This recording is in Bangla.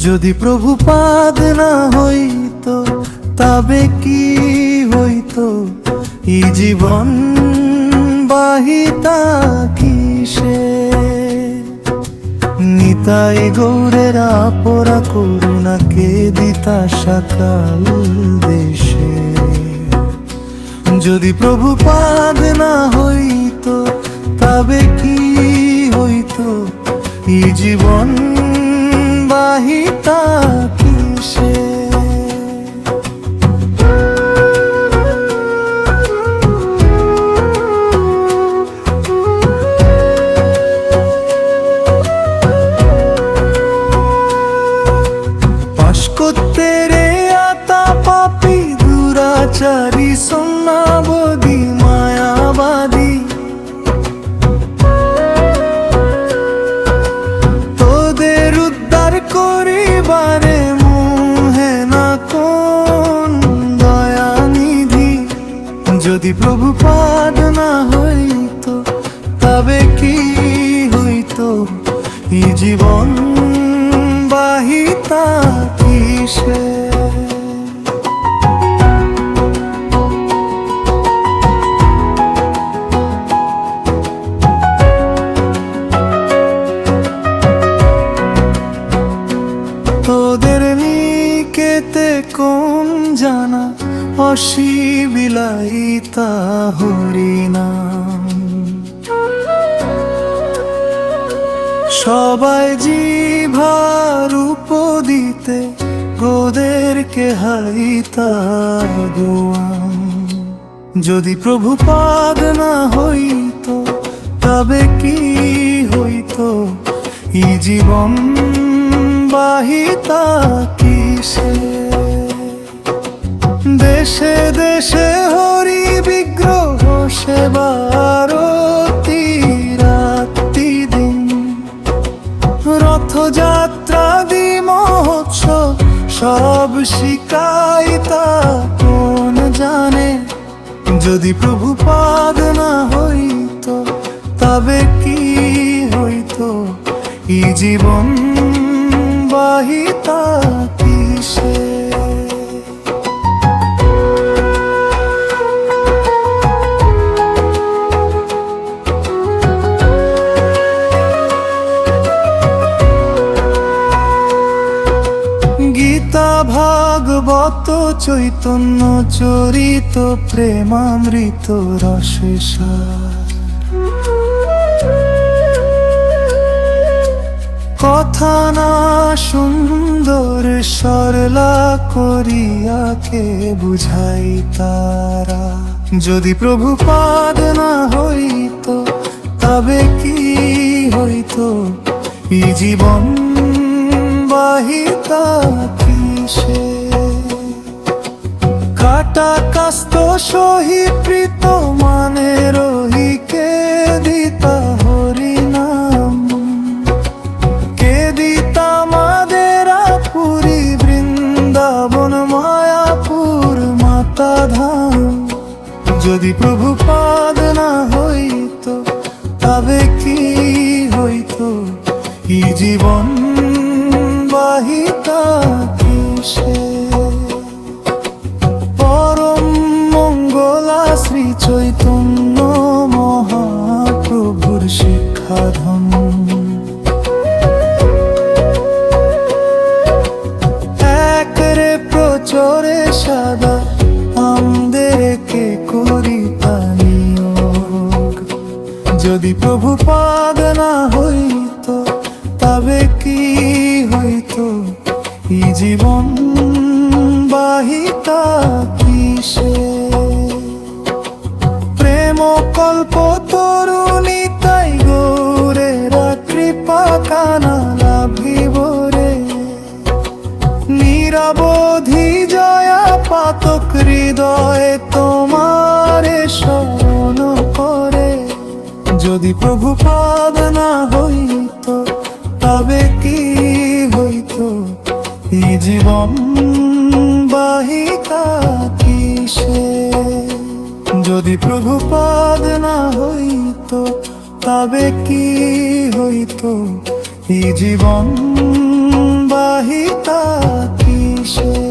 যদি প্রভুপাদ না হইতো তবে কি হইতো, এই জীবন বাহিতা কিসে। নিতাই গৌরের আপরা করুণাকে দিতা সকাল দেশে। যদি প্রভুপাদ না হইতো তবে কি হইতো, এই জীবন বাহিতা কিসে। পাশ করতে রে আতা পাপি দুরাচারী সন্নাবদী মায়াবাদী, তোদের উদ্ধার করিবারে মোহে না কোন দয়ানিধি। যদি প্রভুপাদ না হইতো তবে কি হইতো, এই জীবন বাহিতা কিসে। তোদের নিকেতে কোন জানা অশিবিলাইতা হরিনাম। সবাই জিভার উপদিতে গোদেরকে হাইতা গোয়াম। যদি প্রভুপাদ না হইতো তবে কি হইতো, এই জীবন বাহিতা কিসে। দেশে দেশে হরি বিগ্রহ সেবার রাত্রি দিন, রথযাত্রা দি মহোৎসব সব শিকাইতা কোন জানে। যদি প্রভুপাদ না হইতো তবে কি হইতো, এই জীবন বাহিতা কিসে। গীতা ভাগবত চৈতন্য চরিত প্রেমামৃত রসসার, কথা না সুন্দর সরলা করিয়াকে বুঝাই তারা। যদি প্রভুপাদ না হইতো তবে কি হইতো, এই জীবন বাহিতা কিসে। কাটা কাস্ত সহি প্রীত মানে রহিকে দিতা হরিনাম। কে দিতা মাদেরা পুরী বৃন্দাবন মায়াপুর মাতা ধাম। যদি প্রভুপাদ না হইতো তবে কি হইতো, এই জীবন বাহিতা কিসে। পরম মঙ্গলা শ্রী চৈতন্য মহাপ্রভুর শিক্ষাধন। একরে প্রচরে সাদা আমাদেরকে করিতা নিয়োগ। যদি প্রভুপাদ না হইতো তবে কি হইতো, এই জীবন বাহিতা কিসে। প্রেম কল্প তরুণী তাই গৌরেরা কৃপা কানা লাভিব রে। নিরবধি জয়া পাতক হৃদয়ে তোমারে স্মরণ করে। যদি প্রভুপাদ না হইতো তবে কি হইতো, এই জীবন বাহিতা কিসে। যদি প্রভুপাদ না হইতো তবে কি হইতো, এই জীবন বা চাহিতা কিসে।